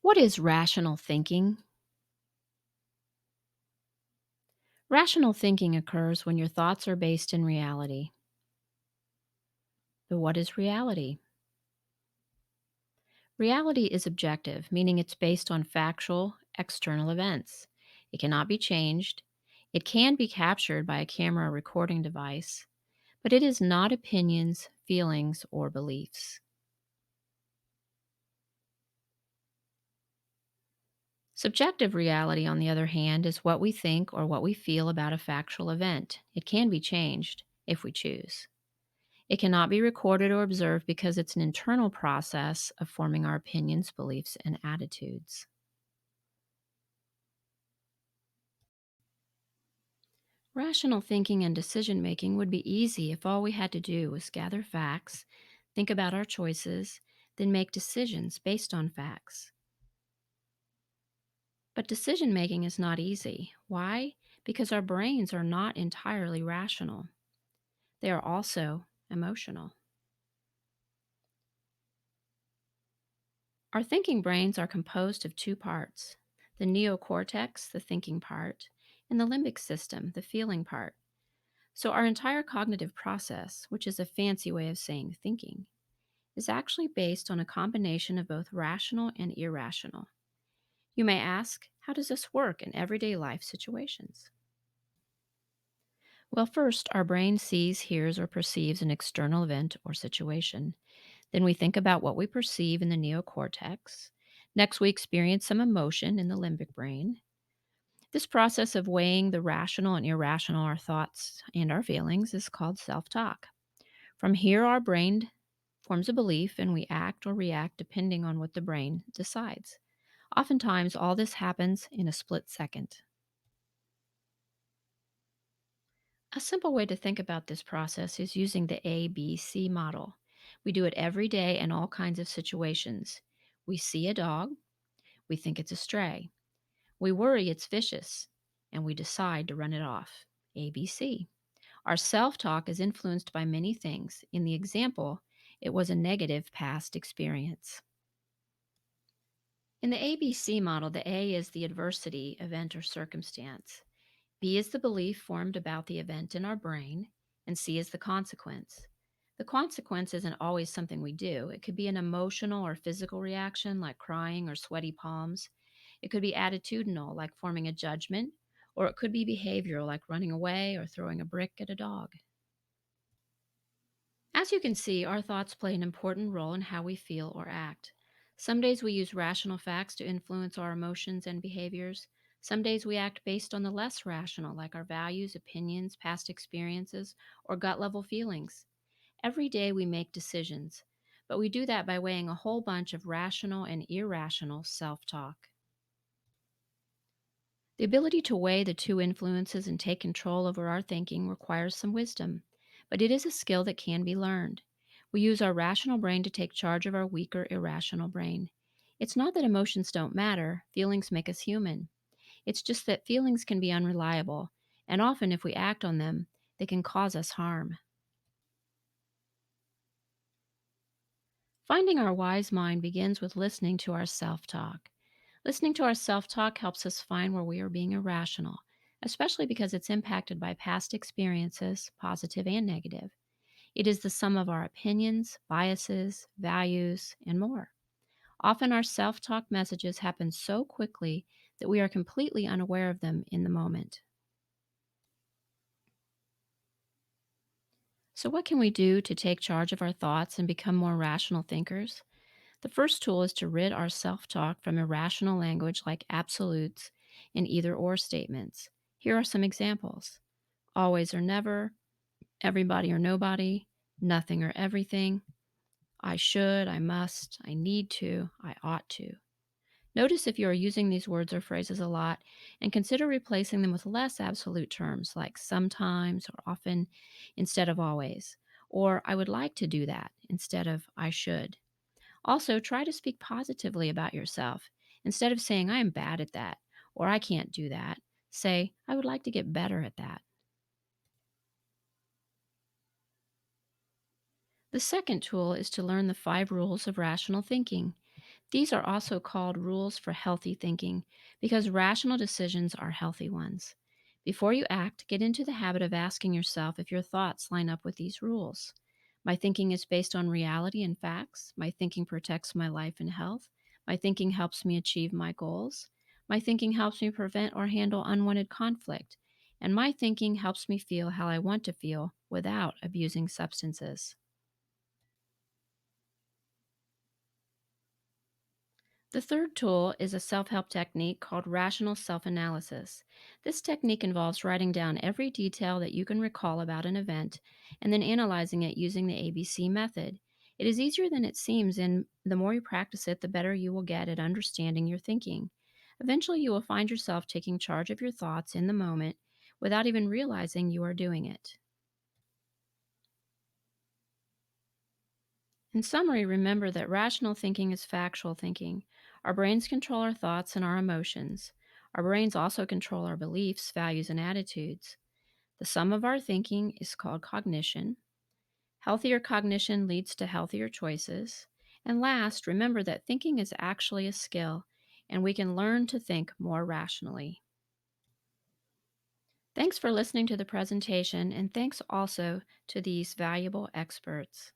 What is rational thinking? Rational thinking occurs when your thoughts are based in reality. But what is reality? Reality is objective, meaning it's based on factual, external events. It cannot be changed. It can be captured by a camera or recording device, but it is not opinions, feelings, or beliefs. Subjective reality, on the other hand, is what we think or what we feel about a factual event. It can be changed if we choose. It cannot be recorded or observed because it's an internal process of forming our opinions, beliefs, and attitudes. Rational thinking and decision making would be easy if all we had to do was gather facts, think about our choices, then make decisions based on facts. But decision making is not easy. Why? Because our brains are not entirely rational, they are also emotional. Our thinking brains are composed of two parts: the neocortex, the thinking part, and the limbic system, the feeling part. So, our entire cognitive process, which is a fancy way of saying thinking, is actually based on a combination of both rational and irrational. You may ask, how does this work in everyday life situations? Well, first, our brain sees, hears, or perceives an external event or situation. Then we think about what we perceive in the neocortex. Next, we experience some emotion in the limbic brain. This process of weighing the rational and irrational, our thoughts and our feelings, is called self talk. From here, our brain forms a belief and we act or react depending on what the brain decides. Oftentimes, all this happens in a split second. A simple way to think about this process is using the ABC model. We do it every day in all kinds of situations. We see a dog, we think it's a stray. We worry it's vicious, and we decide to run it off. ABC. Our self talk is influenced by many things. In the example, it was a negative past experience. In the ABC model, the A is the adversity, event, or circumstance. B is the belief formed about the event in our brain, and C is the consequence. The consequence isn't always something we do. It could be an emotional or physical reaction like crying or sweaty palms. It could be attitudinal, like forming a judgment, or it could be behavioral, like running away or throwing a brick at a dog. As you can see, our thoughts play an important role in how we feel or act. Some days we use rational facts to influence our emotions and behaviors. Some days we act based on the less rational, like our values, opinions, past experiences, or gut level feelings. Every day we make decisions, but we do that by weighing a whole bunch of rational and irrational self talk. The ability to weigh the two influences and take control over our thinking requires some wisdom, but it is a skill that can be learned. We use our rational brain to take charge of our weaker, irrational brain. It's not that emotions don't matter, feelings make us human. It's just that feelings can be unreliable, and often if we act on them, they can cause us harm. Finding our wise mind begins with listening to our self talk. Listening to our self talk helps us find where we are being irrational, especially because it's impacted by past experiences, positive and negative. It is the sum of our opinions, biases, values, and more. Often our self talk messages happen so quickly that we are completely unaware of them in the moment. So, what can we do to take charge of our thoughts and become more rational thinkers? The first tool is to rid our self talk from irrational language like absolutes and either or statements. Here are some examples: always or never, everybody or nobody, nothing or everything, I should, I must, I need to, I ought to. Notice if you are using these words or phrases a lot and consider replacing them with less absolute terms like sometimes or often instead of always, or I would like to do that instead of I should. Also, try to speak positively about yourself. Instead of saying, I am bad at that or I can't do that, say, I would like to get better at that. The second tool is to learn the 5 rules of rational thinking. These are also called rules for healthy thinking because rational decisions are healthy ones. Before you act, get into the habit of asking yourself if your thoughts line up with these rules. My thinking is based on reality and facts. My thinking protects my life and health. My thinking helps me achieve my goals. My thinking helps me prevent or handle unwanted conflict. And my thinking helps me feel how I want to feel without abusing substances. The third tool is a self help technique called rational self analysis. This technique involves writing down every detail that you can recall about an event and then analyzing it using the ABC method. It is easier than it seems, and the more you practice it, the better you will get at understanding your thinking. Eventually, you will find yourself taking charge of your thoughts in the moment without even realizing you are doing it. In summary, remember that rational thinking is factual thinking. Our brains control our thoughts and our emotions. Our brains also control our beliefs, values, and attitudes. The sum of our thinking is called cognition. Healthier cognition leads to healthier choices. And last, remember that thinking is actually a skill, and we can learn to think more rationally. Thanks for listening to the presentation, and thanks also to these valuable experts.